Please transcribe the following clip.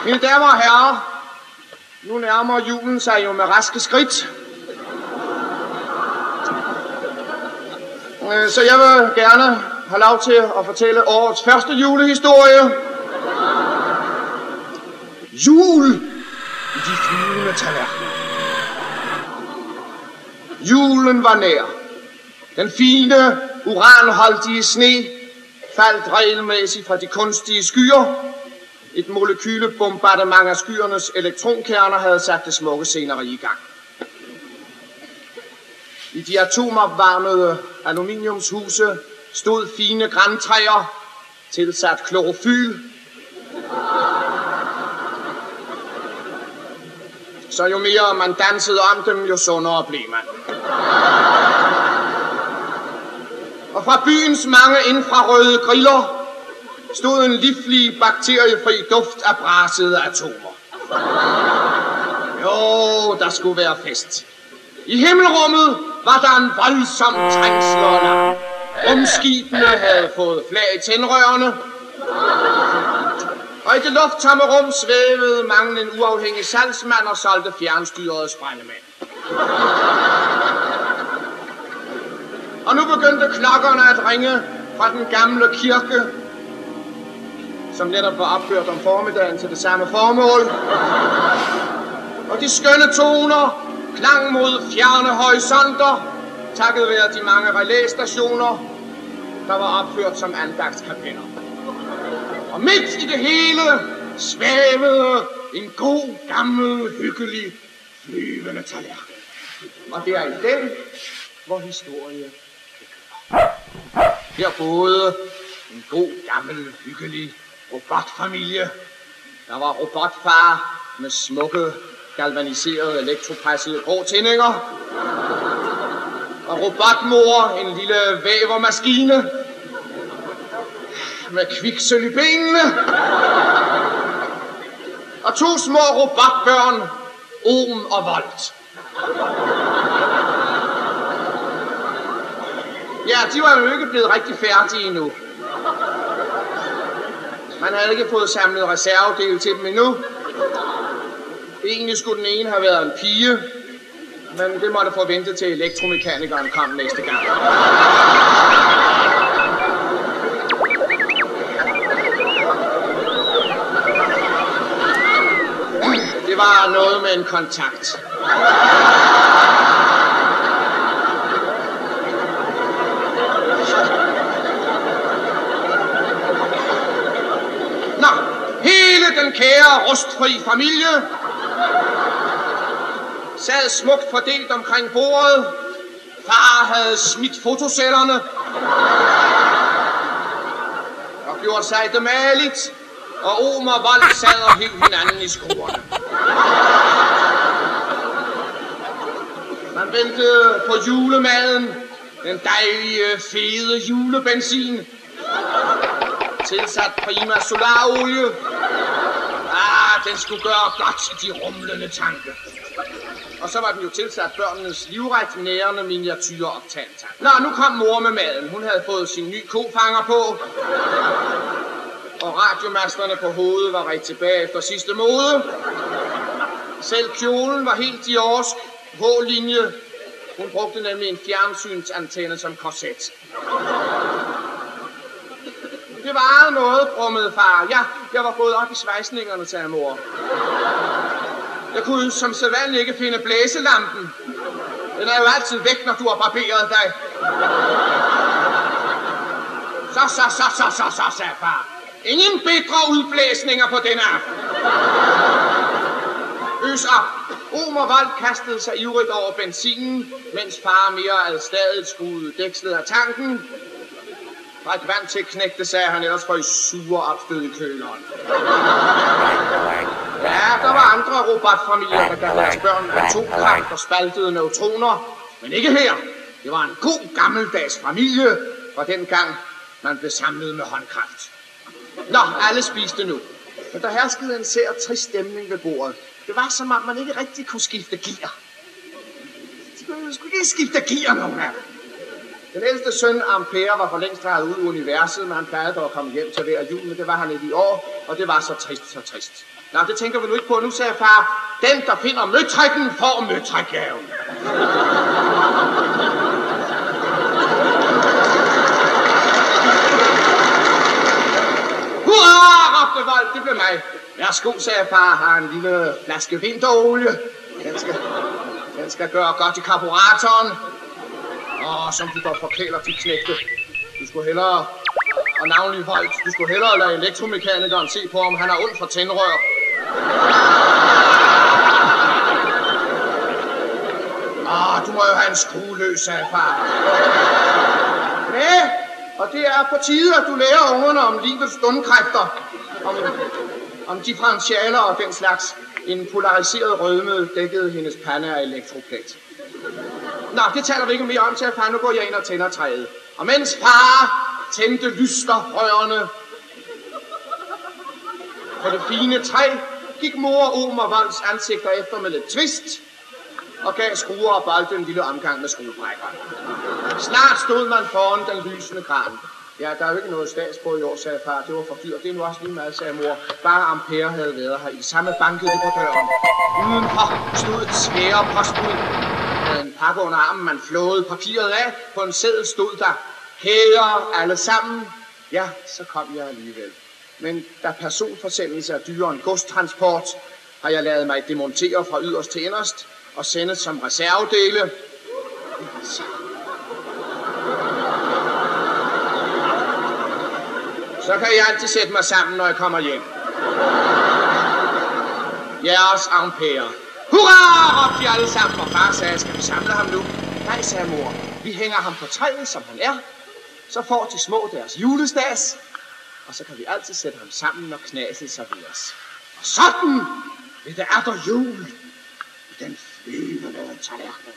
Mine damer og herrer, nu nærmer julen sig jo med raske skridt. Så jeg vil gerne have lov til at fortælle årets første julehistorie. Jul i de flyvende tallerkener. Julen var nær. Den fine, uranholdige sne faldt regelmæssigt fra de kunstige skyer. Et molekylebombardement af skyernes elektronkerner havde sat det smukke sceneri i gang. I de atomopvarmede aluminiumshuse stod fine grantræer, tilsat klorofyl. Så jo mere man dansede om dem, jo sundere blev man. Og fra byens mange infrarøde griller stod en livlig, bakteriefri duft af brasede atomer. Jo, der skulle være fest. I himmelrummet var der en voldsom trængsel og larm. Rumskibene havde fået flag i tændrørene. Og i det lufttomme rum svævede mange en uafhængig salgsmand og solgte fjernstyrede sprændemænd. Og nu begyndte klokkerne at ringe fra den gamle kirke, som netop var opført om formiddagen til det samme formål. Og de skønne toner klang mod fjerne horisonter, takket være de mange relæstationer, der var opført som andagtskapeller. Og midt i det hele svævede en god, gammel, hyggelig, flyvende tallerken. Og det er i den, hvor historie begynder. Her boede en god, gammel, hyggelig robotfamilie. Der var robotfar med smukke, galvaniserede, elektropressede grå tændinger. Og robotmor, en lille vævermaskine med kviksøl i benene. Og 2 små robotbørn, Ohm og Volt. Ja, de var jo ikke blevet rigtig færdige endnu. Man havde ikke fået samlet reservedele til dem endnu. Egentlig skulle den ene have været en pige, men det måtte forvente til elektromekanikeren kom næste gang. Det var noget med en kontakt. Nå, hele den kære rustfri familie sad smukt fordelt omkring bordet. Far havde smidt fotocellerne og gjort sig det maligt, og Ohm og Volt sad og hæv hinanden i skruerne. Man ventede på julemaden, den dejlige, fede julebenzin, tilsat prima solarolie. Den skulle gøre godt i de rumlende tanke. Og så var den jo tilsat børnenes livret nærende miniatyreoptagelser. Nå, nu kom mor med maden. Hun havde fået sin ny kofanger på. Og radiomasterne på hovedet var ret tilbage efter sidste mode. Selv kjolen var helt diorsk, H-linje. Hun brugte nemlig en fjernsynsantenne som korset. Det var noget, brummede far. Ja, jeg var gået op i svejsningerne, sagde mor. Jeg kunne som sædvanligt ikke finde blæselampen. Den er jo altid væk, når du har barberet dig. Så, sagde far. Ingen bedre udblæsninger på denne aften. Øs op. Ohm og Volt kastede sig ivrigt over benzinen, mens far mere adstadigt skruede dækslet af tanken. Fra et vand til knægte, sagde han ellers for i sure opstød i køleren. Ja, der var andre robotfamilier, der gav deres børn atomkraft og spaltede neutroner. Men ikke her. Det var en god gammeldags familie fra den gang, man blev samlet med håndkraft. Nå, alle spiste nu. Men der herskede en sær trist stemning ved bordet. Det var som om man ikke rigtig kunne skifte gear. De kunne ikke skifte gear, nogen af dem. Den ældste søn, Ampere, var for længst drejet ud i universet, men han plejede dog at komme hjem til hver jul, men det var han ikke i år, og det var så trist, så trist. Nå, det tænker vi nu ikke på. Nu sagde far, den der finder møtrikken, får møtrækgaven. Hurra, råbte Vold, det blev mig. Værsgo, sagde far, har en lille flaske vinterolie. Den skal gøre godt i karburatoren. Som du dog forkæler dit knægte. Du skulle hellere, og navnlig Vold, du skulle hellere lade elektromekanikeren se på, om han har ondt for tændrør. Du må jo have en skrue løs, sagde far. Ja, og det er på tide, at du lærer ungerne om livets stundkræfter. Om differentialer og den slags. En polariseret rødme dækkede hendes pande af elektroplet. Nå, det taler vi ikke mere om, sagde far. Nu går jeg ind og tænder træet. Og mens far tændte lysterrørene på det fine træ, gik mor Omer Volds ansigter efter med lidt twist og gav skruer og bolde en lille omgang med skruebrækkeren. Snart stod man foran den lysende kran. Ja, der er jo ikke noget statsbrød i år, sagde far. Det var for dyrt. Det er nu også lige meget, sagde mor. Bare Ampere havde været her. I samme bankede det på døren. Udenfor stod et svære postbud. Med en pakke under armen, man flåede papiret af. På en seddel stod der, hæder alle sammen. Ja, så kom jeg alligevel. Men da personforsendelse er dyrere end godstransport, har jeg ladet mig demontere fra yderst til inderst og sendet som reservedele. Så kan jeg altid sætte mig sammen, når jeg kommer hjem. Jeres Ampere. Hurra, råbte de alle sammen, og far sagde, skal vi samle ham nu? Nej, sagde mor. Vi hænger ham på træet, som han er. Så får de små deres julestads. Og så kan vi altid sætte ham sammen, når knaset serveres. Og sådan vil der jul i den flyvende tallerken.